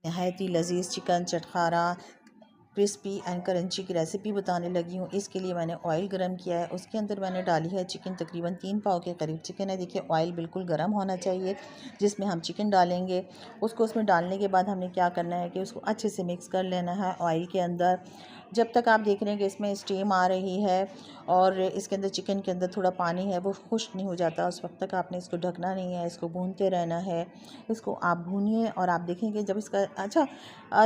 नहायत ही लजीज chicken चटखारा crispy and crunchy की रेसिपी बताने लगी हूँ। इसके लिए मैंने ऑयल गरम किया है, उसके अंदर मैंने डाली है चिकन, तकरीबन 3 पाव के करीब चिकन है। देखिए ऑयल बिल्कुल गरम होना चाहिए जिसमें हम चिकन डालेंगे। उसको उसमें डालने के बाद हमने क्या करना है कि उसको अच्छे से मिक्स कर लेना है ऑयल के अंदर। जब तक आप देख रहे हैं कि इसमें स्टीम आ रही है और इसके अंदर चिकन के अंदर थोड़ा पानी है वो खुश्क नहीं हो जाता, उस वक्त तक आपने इसको ढकना नहीं है, इसको भूनते रहना है। इसको आप भूनिए और आप देखेंगे जब इसका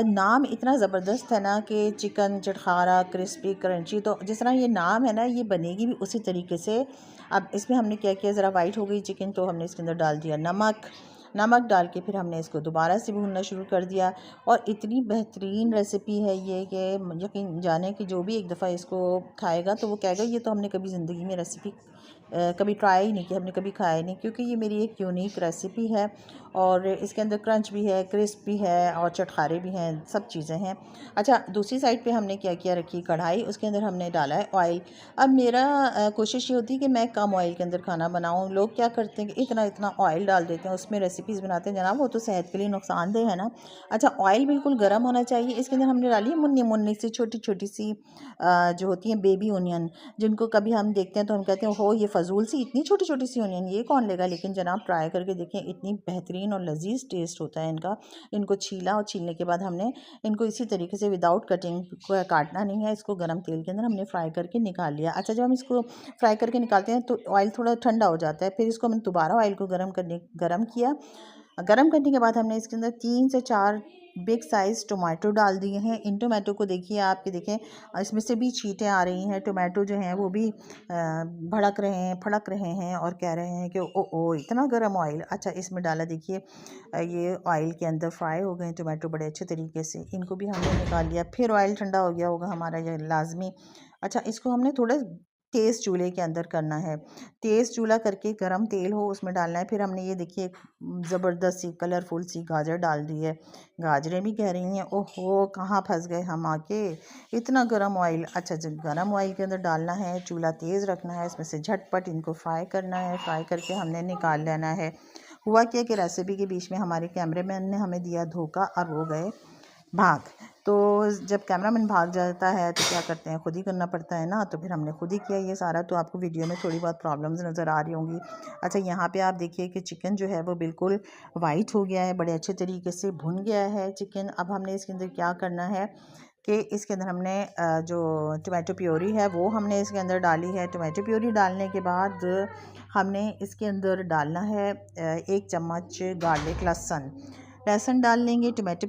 नाम इतना ज़बरदस्त है ना कि चिकन चटखारा क्रिस्पी क्रंची, तो जिस तरह ये नाम है ना ये बनेगी भी उसी तरीके से। अब इसमें हमने क्या किया, ज़रा वाइट हो गई चिकन तो हमने इसके अंदर डाल दिया नमक डाल के फिर हमने इसको दोबारा से भूनना शुरू कर दिया। और इतनी बेहतरीन रेसिपी है ये कि यकीन जाने कि जो भी एक दफ़ा इसको खाएगा तो वो कहेगा ये तो हमने कभी ज़िंदगी में रेसिपी कभी ट्राई ही नहीं की, हमने कभी खाया नहीं, क्योंकि ये मेरी एक यूनिक रेसिपी है और इसके अंदर क्रंच भी है, क्रिस्प भी है और चटखारे भी हैं, सब चीज़ें हैं। अच्छा, दूसरी साइड पे हमने क्या किया, रखी कढ़ाई, उसके अंदर हमने डाला है ऑयल। अब मेरा कोशिश ये होती है कि मैं कम ऑयल के अंदर खाना बनाऊँ। लोग क्या करते हैं कि इतना इतना ऑयल डाल देते हैं, उसमें रेसिपीज़ बनाते हैं, जनाब वो तो सेहत के लिए नुकसानदेह है ना। अच्छा, ऑयल बिल्कुल गर्म होना चाहिए। इसके अंदर हमने डाली है मुन्नी मुन्नी सी छोटी छोटी सी जो होती हैं बेबी ओनियन, जिनको कभी हम देखते हैं तो हम कहते हैं हो ये फजूल सी इतनी छोटी छोटी सी ओनियन ये कौन लेगा, लेकिन जनाब ट्राई करके देखें, इतनी बेहतरीन और लजीज टेस्ट होता है इनका। इनको छीला और छीलने के बाद हमने इनको इसी तरीके से विदाउट कटिंग काटना नहीं है, इसको गर्म तेल के अंदर हमने फ्राई करके निकाल लिया। अच्छा, जब हम इसको फ्राई करके निकालते हैं तो ऑयल थोड़ा ठंडा हो जाता है, फिर इसको हमने दोबारा ऑयल को गर्म किया। गर्म करने के बाद हमने इसके अंदर 3 से 4 बिग साइज़ टोमेटो डाल दिए हैं। इन टोमेटो को देखिए, आपके देखें इसमें से भी छींटें आ रही हैं, टोमेटो जो हैं वो भी भड़क रहे हैं, फड़क रहे हैं और कह रहे हैं कि ओ ओ इतना गर्म ऑयल। अच्छा, इसमें डाला, देखिए ये ऑयल के अंदर फ्राई हो गए टोमेटो बड़े अच्छे तरीके से, इनको भी हमने निकाल लिया। फिर ऑयल ठंडा हो गया होगा हमारा, ये लाजमी। अच्छा, इसको हमने थोड़ा तेज़ चूल्हे के अंदर करना है, तेज़ चूल्हा करके गरम तेल हो उसमें डालना है। फिर हमने ये देखिए ज़बरदस्त सी कलरफुल सी गाजर डाल दी है। गाजरें भी कह रही हैं ओहो कहाँ फंस गए हम आके, इतना गरम ऑयल। अच्छा, जब गरम ऑयल के अंदर डालना है, चूल्हा तेज़ रखना है, इसमें से झटपट इनको फ्राई करना है, फ्राई करके हमने निकाल लेना है। हुआ क्या कि रेसिपी के बीच में हमारे कैमरेमैन ने हमें दिया धोखा और वो गए भाग। तो जब कैमरामैन भाग जाता है तो क्या करते हैं, खुद ही करना पड़ता है ना, तो फिर हमने खुद ही किया ये सारा। तो आपको वीडियो में थोड़ी बहुत प्रॉब्लम्स नज़र आ रही होंगी। अच्छा, यहाँ पे आप देखिए कि चिकन जो है वो बिल्कुल वाइट हो गया है, बड़े अच्छे तरीके से भुन गया है चिकन। अब हमने इसके अंदर क्या करना है कि इसके अंदर हमने जो टोमेटो प्योरी है वो हमने इसके अंदर डाली है। टोमेटो प्योरी डालने के बाद हमने इसके अंदर डालना है 1 चम्मच गार्लिक लहसुन डाल लेंगे। टोमेटो